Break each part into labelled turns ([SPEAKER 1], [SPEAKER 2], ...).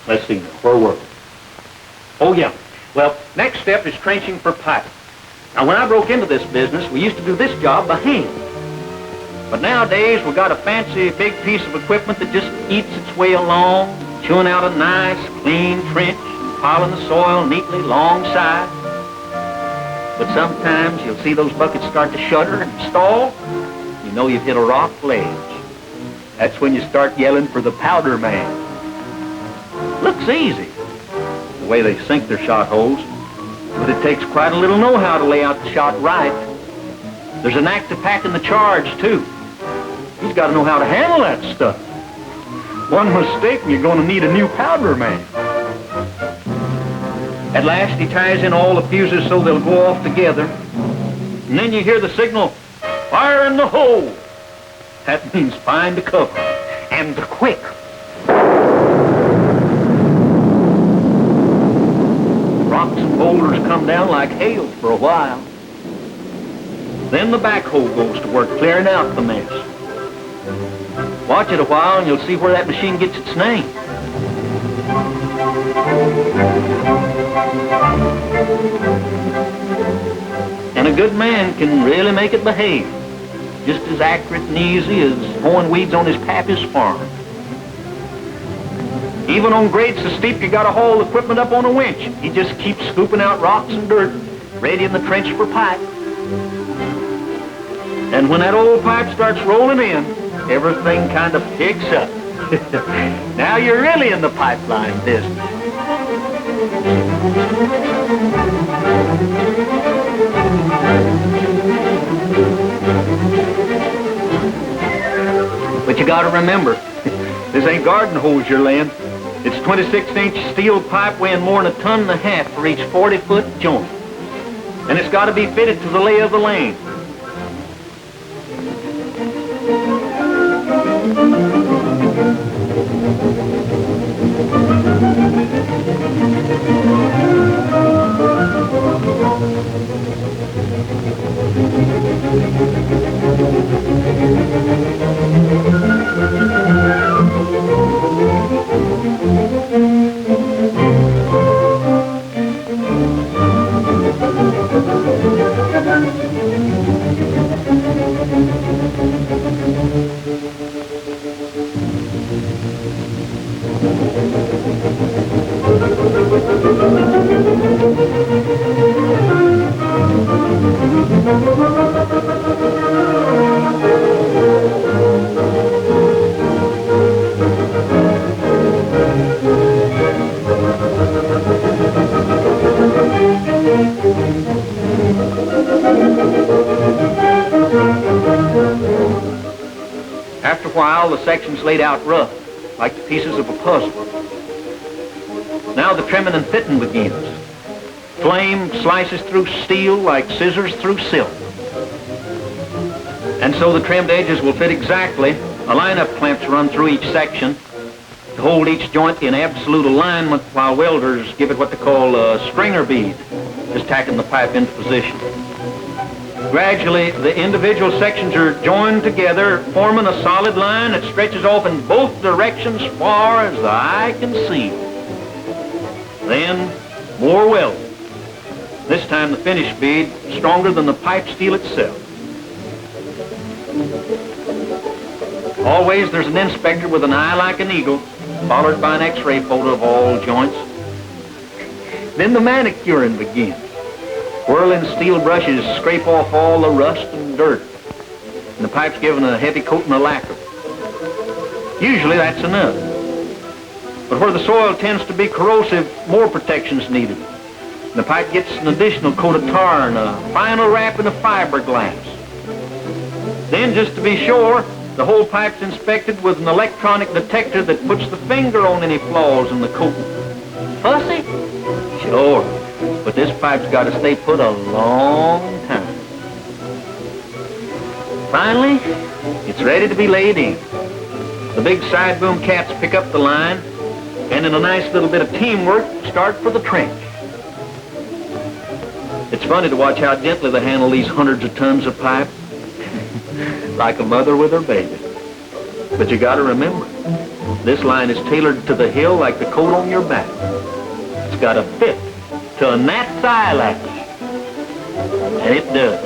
[SPEAKER 1] Let's see now, where were we? Oh, yeah. Well, next step is trenching for pipe. Now, when I broke into this business, we used to do this job by hand. But nowadays, we've got a fancy big piece of equipment that just eats its way along, chewing out a nice, clean trench, piling the soil neatly alongside. But sometimes you'll see those buckets start to shudder and stall. You know you've hit a rock ledge. That's when you start yelling for the powder man. Looks easy, the way they sink their shot holes, but it takes quite a little know-how to lay out the shot right. There's an knack to packing the charge, too. He's got to know how to handle that stuff. One mistake and you're going to need a new powder man. At last, he ties in all the fuses so they'll go off together. And then you hear the signal, fire in the hole. That means find the cover, and quick. Rocks and boulders come down like hail for a while. Then the backhoe goes to work clearing out the mess. Watch it a while and you'll see where that machine gets its name. And a good man can really make it behave, just as accurate and easy as mowing weeds on his pappy's farm. Even on grades so steep you gotta haul the equipment up on a winch. He just keeps scooping out rocks and dirt, ready in the trench for pipe. And when that old pipe starts rolling in, everything kind of picks up. Now you're really in the pipeline business. But you gotta remember, this ain't garden hose you're laying. It's 26-inch steel pipe weighing more than 1.5 tons for each 40-foot joint. And it's gotta be fitted to the lay of the lane. After a while, the section's laid out rough, like the pieces of a puzzle. Now the trimming and fitting begins. Flame slices through steel like scissors through silk. And so the trimmed edges will fit exactly. A line-up clamps run through each section to hold each joint in absolute alignment while welders give it what they call a stringer bead, just tacking the pipe into position. Gradually, the individual sections are joined together, forming a solid line that stretches off in both directions far as the eye can see. Then, more welding. This time the finish bead stronger than the pipe steel itself. Always there's an inspector with an eye like an eagle, followed by an x-ray photo of all joints. Then the manicuring begins. Whirling steel brushes scrape off all the rust and dirt, and the pipe's given a heavy coating of lacquer. Usually that's enough. But where the soil tends to be corrosive, more protection's needed. And the pipe gets an additional coat of tar and a final wrapping of fiberglass. Then, just to be sure, the whole pipe's inspected with an electronic detector that puts the finger on any flaws in the coating. Fussy? Sure. But this pipe's got to stay put a long time. Finally, it's ready to be laid in. The big side boom cats pick up the line, and in a nice little bit of teamwork, start for the trench. It's funny to watch how gently they handle these hundreds of tons of pipe, like a mother with her baby. But you got to remember, This line is tailored to the hill like the coat on your back. It's got to fit to a gnat's eyelash. And it does.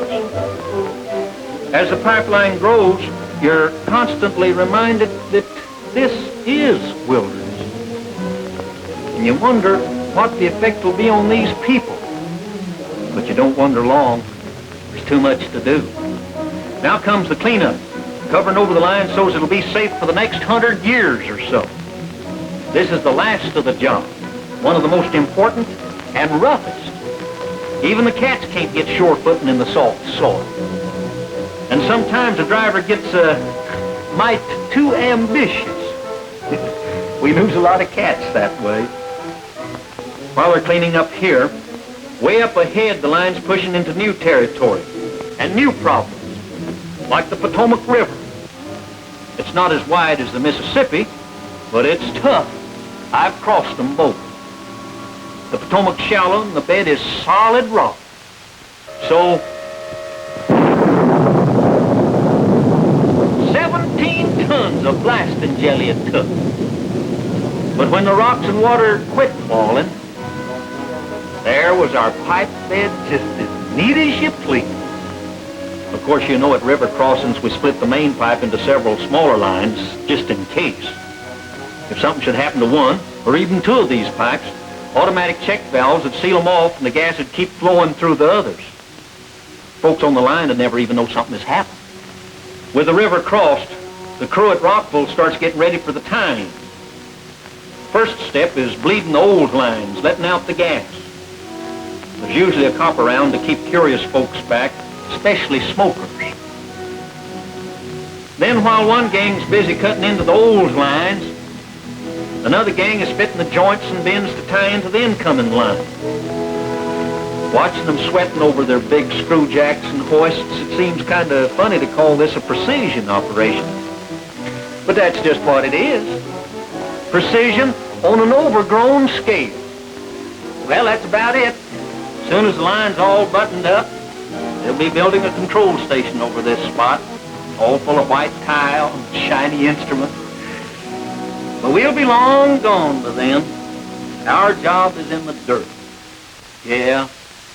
[SPEAKER 1] As the pipeline grows, you're constantly reminded that this is wilderness. And you wonder what the effect will be on these people. But you don't wonder long. There's too much to do. Now comes the cleanup, covering over the line so it'll be safe for the next 100 years or so. This is the last of the job, one of the most important and roughest. Even the cats can't get sure-footing in the soft soil. And sometimes the driver gets mite too ambitious. We lose a lot of cats that way. While they're cleaning up here, way up ahead the line's pushing into new territory and new problems, like the Potomac River. It's not as wide as the Mississippi, but it's tough. I've crossed them both. The Potomac's shallow and the bed is solid rock. So, 17 tons of blasting jelly it took. But when the rocks and water quit falling, there was our pipe bed just as neat as you please. Of course, you know at river crossings we split the main pipe into several smaller lines just in case. If something should happen to one, or even two of these pipes, automatic check valves would seal them off and the gas would keep flowing through the others. Folks on the line would never even know something has happened. With the river crossed, the crew at Rockville starts getting ready for the tying. First step is bleeding the old lines, letting out the gas. There's usually a cop around to keep curious folks back, especially smokers. Then while one gang's busy cutting into the old lines, another gang is fitting the joints and bends to tie into the incoming line. Watching them sweating over their big screw jacks and hoists, it seems kind of funny to call this a precision operation. But that's just what it is. Precision on an overgrown scale. Well, that's about it. As soon as the line's all buttoned up, they'll be building a control station over this spot, all full of white tile and shiny instruments. But we'll be long gone by then. Our job is in the dirt. Yeah,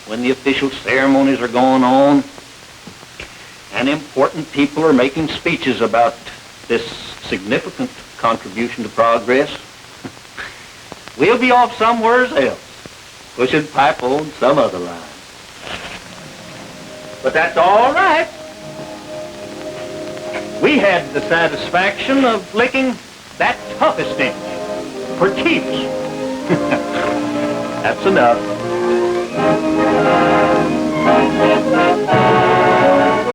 [SPEAKER 1] when the official ceremonies are going on and important people are making speeches about this significant contribution to progress, we'll be off somewhere else, pushing pipe on some other line. But that's all right. We had the satisfaction of licking that toughest inch for keeps. That's enough.